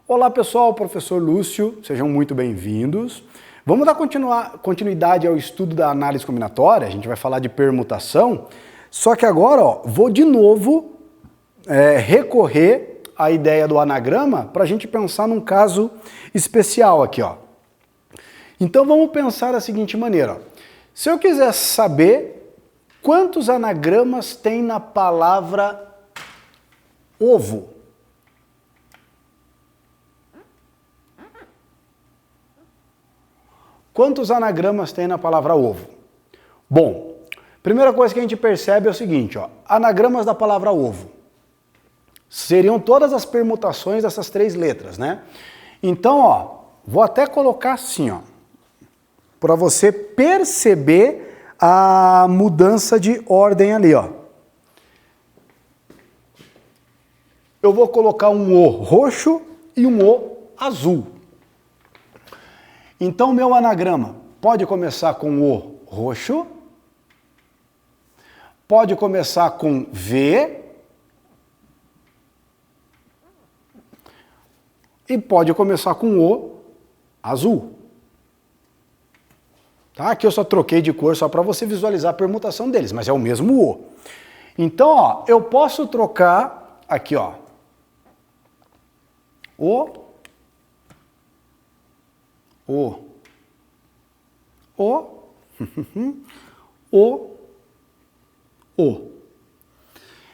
Olá pessoal, professor Lúcio, sejam muito bem-vindos. Vamos dar continuidade ao estudo da análise combinatória, a gente vai falar de permutação, só que agora vou de novo recorrer à ideia do anagrama para a gente pensar num caso especial aqui. Então vamos pensar da seguinte maneira, se eu quiser saber quantos anagramas tem na palavra ovo, quantos anagramas tem na palavra ovo? Bom, primeira coisa que a gente percebe é o seguinte, anagramas da palavra ovo. Seriam todas as permutações dessas três letras, né? Então, vou até colocar assim, para você perceber a mudança de ordem ali, Eu vou colocar um O roxo e um O azul. Então, meu anagrama pode começar com O roxo, pode começar com V e pode começar com O azul. Tá? Aqui eu só troquei de cor só para você visualizar a permutação deles, mas é o mesmo O. Então, eu posso trocar aqui, O,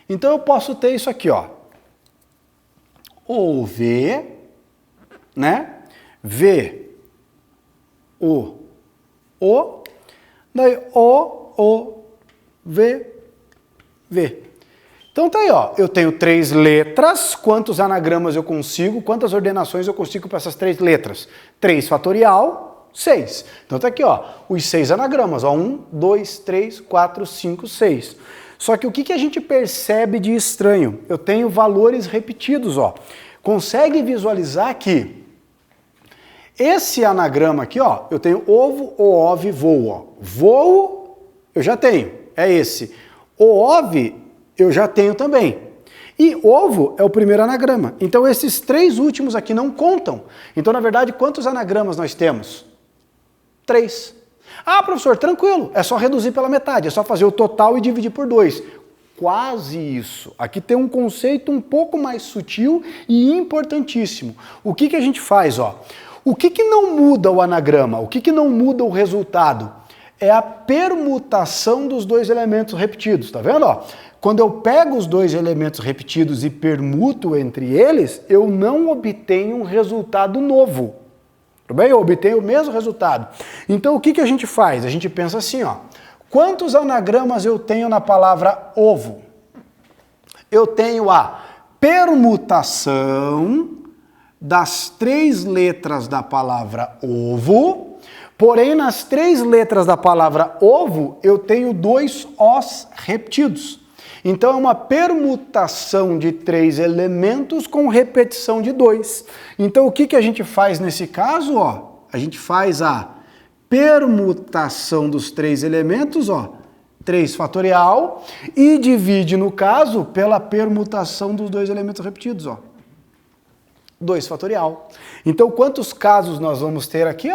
Então eu posso ter isso aqui, O, V, né? V, O, daí O, V, V. Então tá aí, eu tenho três letras, quantos anagramas eu consigo, quantas ordenações eu consigo para essas três letras? 3 fatorial, 6. Então tá aqui, os 6 anagramas, 1, 2, 3, 4, 5, 6. Só que o que a gente percebe de estranho? Eu tenho valores repetidos, Consegue visualizar que esse anagrama aqui, eu tenho ovo, oove, voo, Voo, eu já tenho, é esse. Oove, eu já tenho também. E ovo é o primeiro anagrama. Então esses três últimos aqui não contam. Então, na verdade, quantos anagramas nós temos? 3. Ah, professor, tranquilo. É só reduzir pela metade. É só fazer o total e dividir por 2. Quase isso. Aqui tem um conceito um pouco mais sutil e importantíssimo. O que a gente faz? O que não muda o anagrama? O que não muda o resultado? É a permutação dos dois elementos repetidos. Tá vendo? Quando eu pego os dois elementos repetidos e permuto entre eles, eu não obtenho um resultado novo. Tudo bem? Eu obtenho o mesmo resultado. Então o que a gente faz? A gente pensa assim, quantos anagramas eu tenho na palavra ovo? Eu tenho a permutação das 3 letras da palavra ovo, porém nas 3 letras da palavra ovo eu tenho 2 Os repetidos. Então é uma permutação de 3 elementos com repetição de 2. Então o que a gente faz nesse caso? A gente faz a permutação dos 3 elementos, 3 fatorial, e divide no caso pela permutação dos 2 elementos repetidos, 2 fatorial. Então quantos casos nós vamos ter aqui,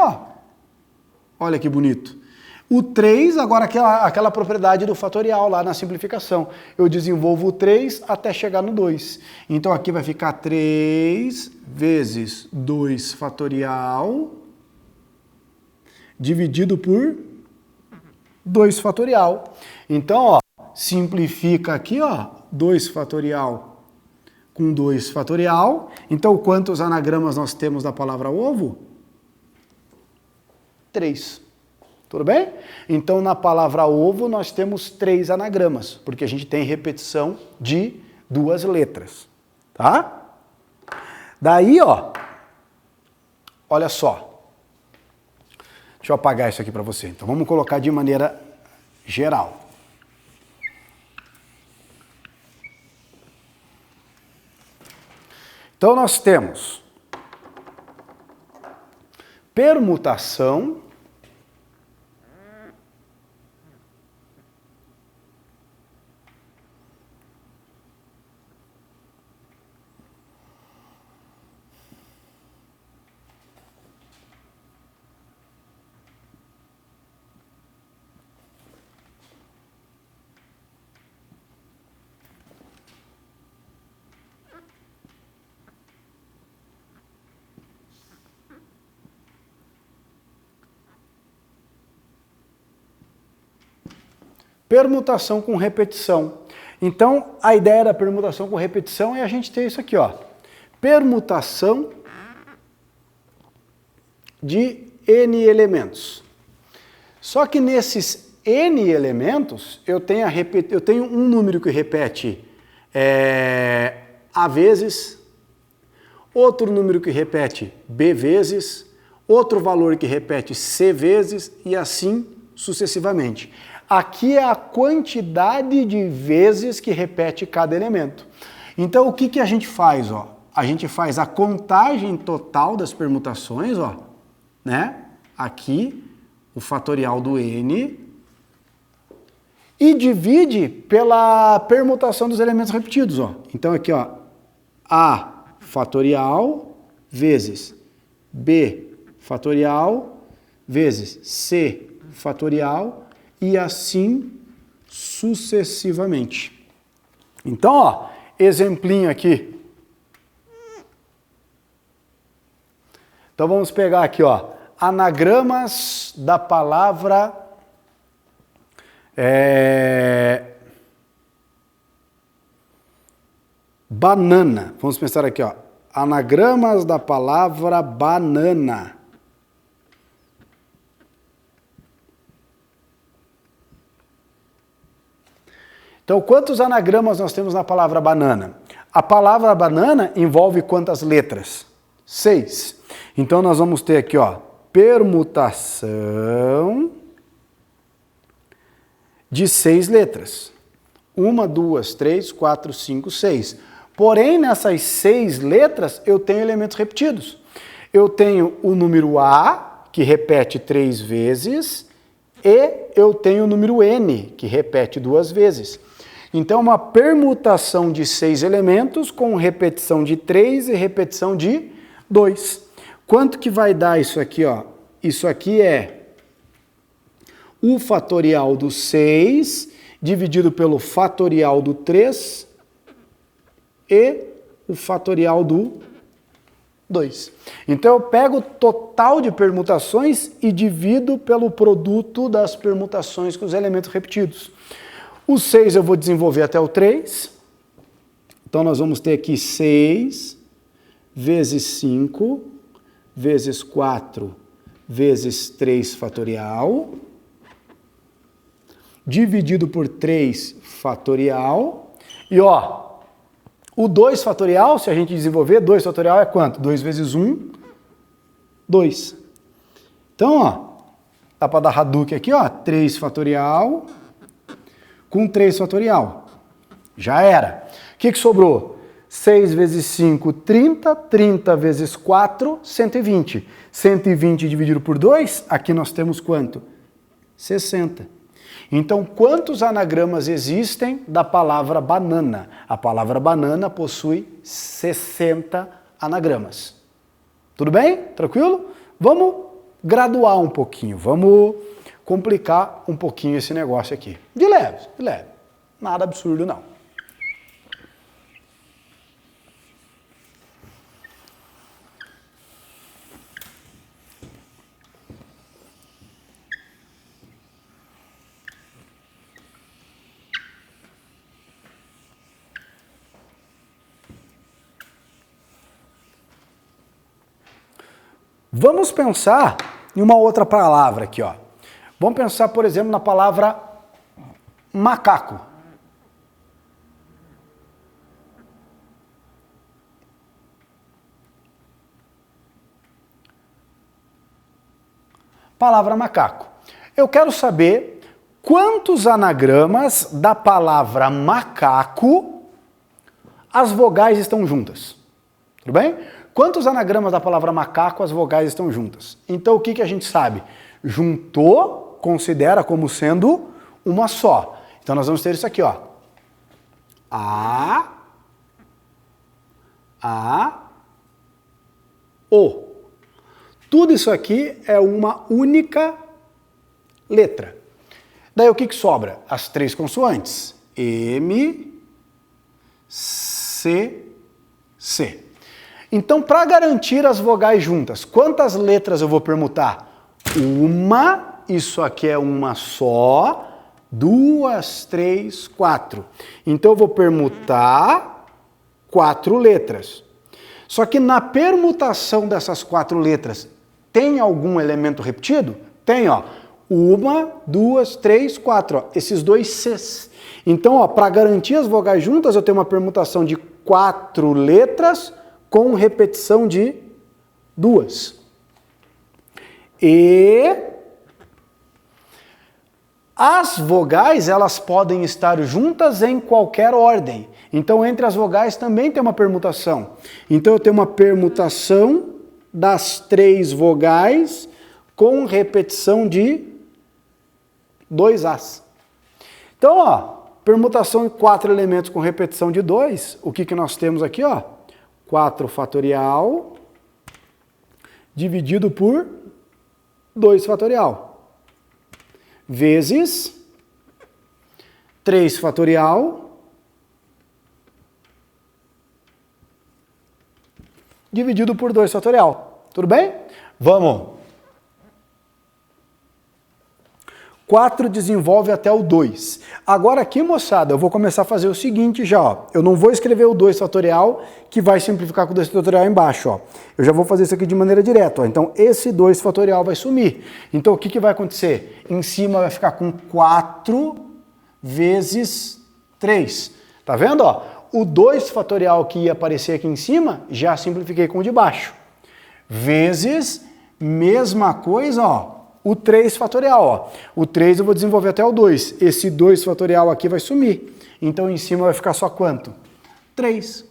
Olha que bonito. O 3, agora aquela propriedade do fatorial lá na simplificação. Eu desenvolvo o 3 até chegar no 2. Então aqui vai ficar 3 vezes 2 fatorial dividido por 2 fatorial. Então, simplifica aqui, 2 fatorial com 2 fatorial. Então, quantos anagramas nós temos da palavra ovo? 3. Tudo bem? Então, na palavra ovo, nós temos 3 anagramas, porque a gente tem repetição de 2 letras. Tá? Daí, olha só. Deixa eu apagar isso aqui para você. Então, vamos colocar de maneira geral. Então, nós temos permutação permutação com repetição. Então, a ideia da permutação com repetição é a gente ter isso aqui, ó. Permutação de N elementos. Só que nesses N elementos, eu tenho um número que repete A vezes, outro número que repete B vezes, outro valor que repete C vezes e assim sucessivamente. Aqui é a quantidade de vezes que repete cada elemento. Então, o que a gente faz? Ó? A gente faz a contagem total das permutações, ó, né? Aqui, o fatorial do N, e divide pela permutação dos elementos repetidos. Ó. Então, aqui, ó, A fatorial vezes B fatorial vezes C fatorial e assim sucessivamente. Então, ó, exemplinho aqui. Então, vamos pegar aqui, ó, anagramas da palavra banana. Vamos pensar aqui, ó, anagramas da palavra banana. Então, quantos anagramas nós temos na palavra banana? A palavra banana envolve quantas letras? 6. Então, nós vamos ter aqui, ó, permutação de 6 letras. 1, 2, 3, 4, 5, 6. Porém, nessas 6 letras, eu tenho elementos repetidos. Eu tenho o número A, que repete 3 vezes, e eu tenho o número N, que repete 2 vezes. Então, uma permutação de 6 elementos com repetição de 3 e repetição de 2. Quanto que vai dar isso aqui, ó? Isso aqui é o fatorial do 6 dividido pelo fatorial do 3 e o fatorial do 2. Então, eu pego o total de permutações e divido pelo produto das permutações com os elementos repetidos. O 6 eu vou desenvolver até o 3. Então, nós vamos ter aqui 6 vezes 5 vezes 4 vezes 3 fatorial, dividido por 3 fatorial. E, ó, o 2 fatorial, se a gente desenvolver, 2 fatorial é quanto? 2 vezes 1, 2. Então, ó, dá para dar Hadouken aqui, ó, 3 fatorial com 3 fatorial. Já era. O que sobrou? 6 vezes 5, 30. 30 vezes 4, 120. 120 dividido por 2, aqui nós temos quanto? 60. Então, quantos anagramas existem da palavra banana? A palavra banana possui 60 anagramas. Tudo bem? Tranquilo? Vamos graduar um pouquinho, vamos complicar um pouquinho esse negócio aqui. De leve, de leve. Nada absurdo, não. Vamos pensar em uma outra palavra aqui, ó. Vamos pensar, por exemplo, na palavra macaco. Palavra macaco. Eu quero saber quantos anagramas da palavra macaco as vogais estão juntas. Tudo bem? Quantos anagramas da palavra macaco as vogais estão juntas? Então, o que a gente sabe? Juntou, considera como sendo uma só. Então, nós vamos ter isso aqui, ó. O. Tudo isso aqui é uma única letra. Daí, o que sobra? As 3 consoantes. M, C, C. Então, para garantir as vogais juntas, quantas letras eu vou permutar? Uma, isso aqui é uma só, 2, 3, 4. Então eu vou permutar 4 letras. Só que na permutação dessas 4 letras, tem algum elemento repetido? Tem, ó. 1, 2, 3, 4. Ó, esses dois Cs. Então, para garantir as vogais juntas, eu tenho uma permutação de 4 letras com repetição de 2. E as vogais, elas podem estar juntas em qualquer ordem. Então, entre as vogais também tem uma permutação. Então, eu tenho uma permutação das 3 vogais com repetição de 2 As. Então, ó, permutação de 4 elementos com repetição de 2, o que que nós temos aqui, ó? 4 fatorial dividido por 2 fatorial, vezes 3 fatorial dividido por 2 fatorial. Tudo bem? Vamos. 4 desenvolve até o 2. Agora aqui, moçada, eu vou começar a fazer o seguinte já, ó. Eu não vou escrever o 2 fatorial, que vai simplificar com o 2 fatorial embaixo, ó. Eu já vou fazer isso aqui de maneira direta, ó. Então, esse 2 fatorial vai sumir. Então, o que que vai acontecer? Em cima vai ficar com 4 vezes 3. Tá vendo, ó? O 2 fatorial que ia aparecer aqui em cima, já simplifiquei com o de baixo. Vezes, mesma coisa, ó. O 3 fatorial, ó. O 3 eu vou desenvolver até o 2. Esse 2 fatorial aqui vai sumir. Então, em cima vai ficar só quanto? 3.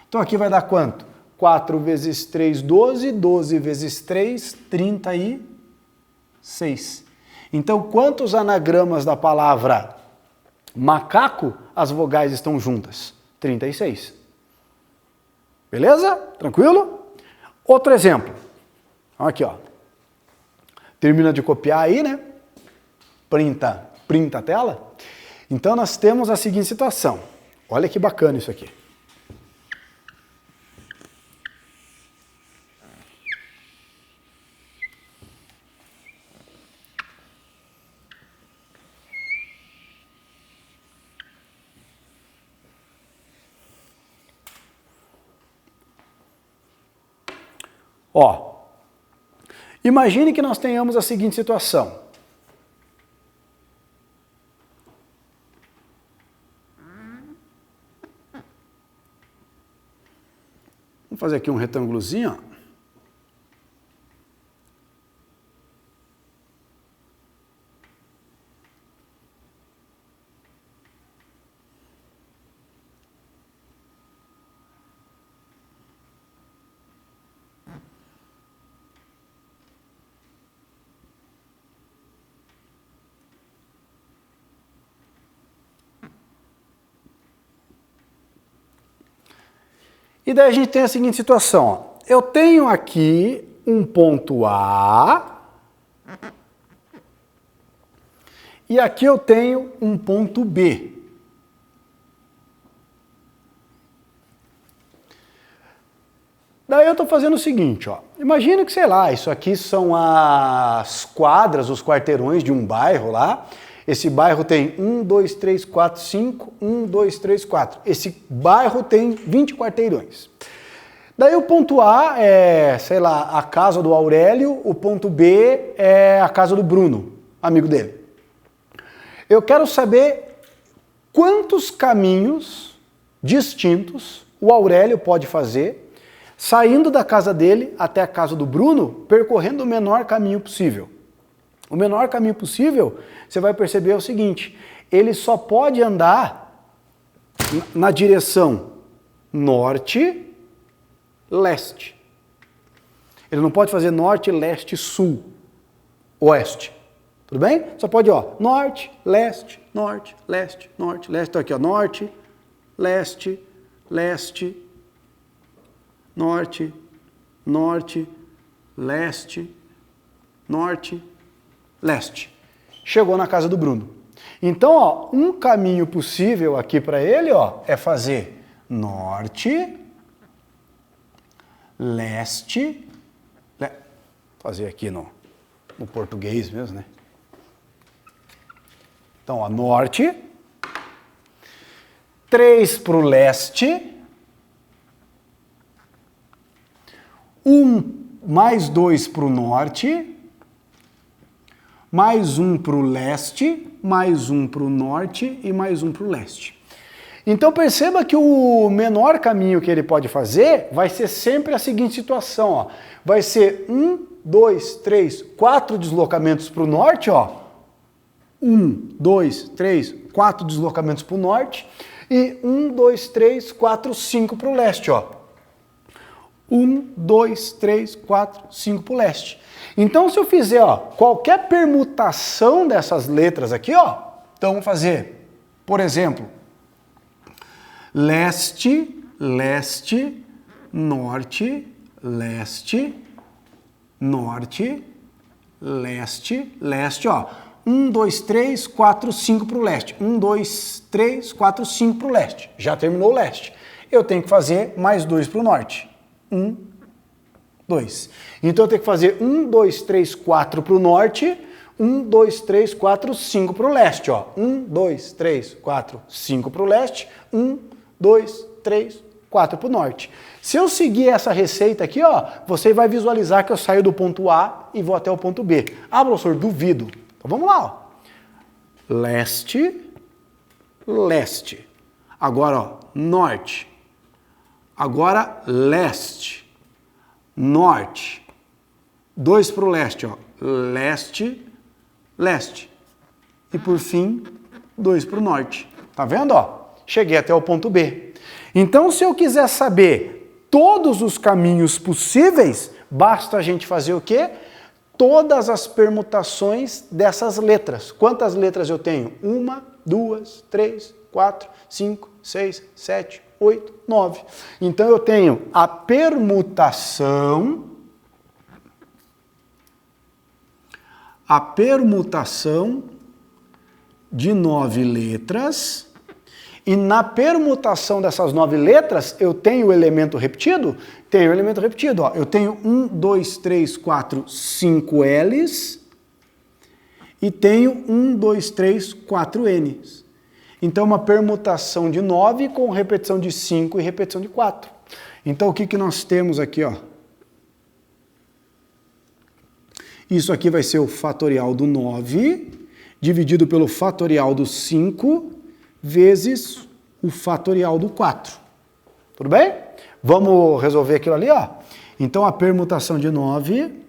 Então, aqui vai dar quanto? 4 vezes 3, 12. 12 vezes 3, 36. Então, quantos anagramas da palavra macaco as vogais estão juntas? 36. Beleza? Tranquilo? Outro exemplo. Aqui, ó. Termina de copiar aí, né? Printa a tela. Então, nós temos a seguinte situação. Olha que bacana isso aqui. Ó. Imagine que nós tenhamos a seguinte situação. Vamos fazer aqui um retângulozinho, ó. E daí a gente tem a seguinte situação, ó. Eu tenho aqui um ponto A e aqui eu tenho um ponto B. Daí eu estou fazendo o seguinte, ó. Imagina que, sei lá, isso aqui são as quadras, os quarteirões de um bairro lá. Esse bairro tem 1, 2, 3, 4, 5, 1, 2, 3, 4. Esse bairro tem 20 quarteirões. Daí o ponto A é, sei lá, a casa do Aurélio, o ponto B é a casa do Bruno, amigo dele. Eu quero saber quantos caminhos distintos o Aurélio pode fazer, saindo da casa dele até a casa do Bruno, percorrendo o menor caminho possível. O menor caminho possível, você vai perceber o seguinte, ele só pode andar na direção norte, leste. Ele não pode fazer norte, leste, sul, oeste. Tudo bem? Só pode, ó, norte, leste, norte, leste, norte, leste. Então aqui, ó, norte, leste, leste, norte, norte, leste, norte, leste. Chegou na casa do Bruno. Então, ó, um caminho possível aqui para ele, ó, é fazer norte, leste, fazer aqui no português mesmo, né? Então, ó, norte, 3 para o leste, 1 mais 2 para o norte, mais 1 para o leste, mais 1 para o norte e mais 1 para o leste. Então perceba que o menor caminho que ele pode fazer vai ser sempre a seguinte situação, ó. Vai ser 1, 2, 3, 4 deslocamentos para o norte, ó. 1, 2, 3, 4 deslocamentos para o norte e 1, 2, 3, 4, 5 para o leste, ó. 1, 2, 3, 4, 5 para o leste. Então se eu fizer, ó, qualquer permutação dessas letras aqui, ó, então vamos fazer, por exemplo, leste, leste, norte, leste, norte, leste, leste, ó. 1, 2, 3, 4, 5 para o leste. 1, 2, 3, 4, 5 para o leste. Já terminou o leste. Eu tenho que fazer mais 2 para o norte. 1, 2. Então eu tenho que fazer 1, 2, 3, 4 para o norte. 1, 2, 3, 4, 5 para o leste, ó. 1, 2, 3, 4, 5 para o leste. 1, 2, 3, 4 para o norte. Se eu seguir essa receita aqui, ó, você vai visualizar que eu saio do ponto A e vou até o ponto B. Ah, professor, duvido. Então vamos lá, ó. Leste, leste. Agora, ó, norte. Agora, leste, norte. 2 para o leste, ó. Leste, leste. E por fim, 2 para o norte. Tá vendo, ó? Cheguei até o ponto B. Então, se eu quiser saber todos os caminhos possíveis, basta a gente fazer o quê? Todas as permutações dessas letras. Quantas letras eu tenho? 1, 2, 3, 4, 5, 6, 7, 8, 9. Então, eu tenho a permutação de 9 letras. E na permutação dessas 9 letras, eu tenho o elemento repetido? Tenho o elemento repetido, ó. Eu tenho 1, 2, 3, 4, 5 L's e tenho 1, 2, 3, 4 N's. Então, uma permutação de 9 com repetição de 5 e repetição de 4. Então, o que que nós temos aqui, ó? Isso aqui vai ser o fatorial do 9 dividido pelo fatorial do 5 vezes o fatorial do 4. Tudo bem? Vamos resolver aquilo ali, ó. Então, a permutação de 9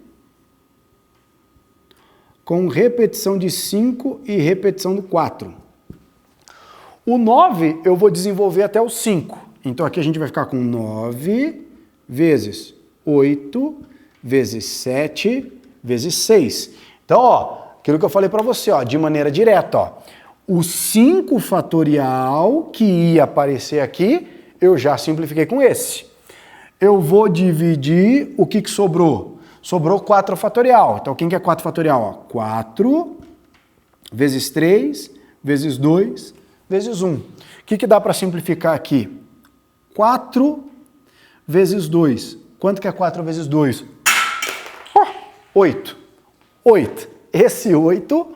com repetição de 5 e repetição do 4. O 9 eu vou desenvolver até o 5. Então, aqui a gente vai ficar com 9 vezes 8 vezes 7 vezes 6. Então, ó, aquilo que eu falei para você, ó, de maneira direta, ó. O 5 fatorial que ia aparecer aqui, eu já simplifiquei com esse. Eu vou dividir o que que sobrou? Sobrou 4 fatorial. Então, quem que é 4 fatorial? Ó, 4 vezes 3 vezes 2 vezes 1. O que que dá para simplificar aqui? 4 vezes 2. Quanto que é 4 vezes 2? 8. 8. Esse 8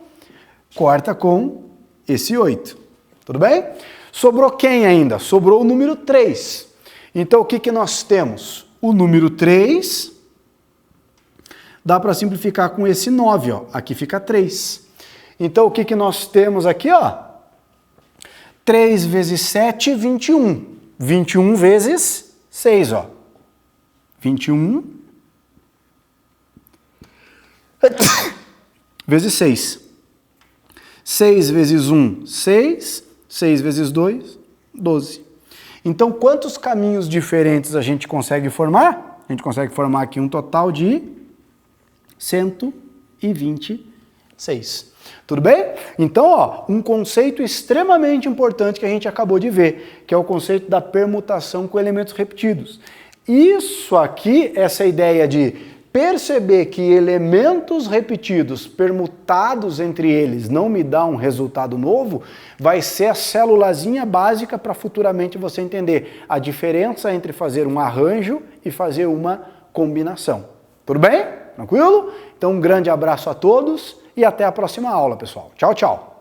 corta com esse 8. Tudo bem? Sobrou quem ainda? Sobrou o número 3. Então, o que que nós temos? O número 3 dá para simplificar com esse 9, ó. Aqui fica 3. Então, o que que nós temos aqui, ó? 3 vezes 7, 21. 21 vezes 6, ó. 21 vezes 6. 6 vezes 1, 6. 6 vezes 2, 12. Então, quantos caminhos diferentes a gente consegue formar? A gente consegue formar aqui um total de 126. Tudo bem? Então, ó, um conceito extremamente importante que a gente acabou de ver, que é o conceito da permutação com elementos repetidos. Isso aqui, essa ideia de perceber que elementos repetidos, permutados entre eles, não me dá um resultado novo, vai ser a célulazinha básica para futuramente você entender a diferença entre fazer um arranjo e fazer uma combinação. Tudo bem? Tranquilo? Então, um grande abraço a todos e até a próxima aula, pessoal. Tchau, tchau!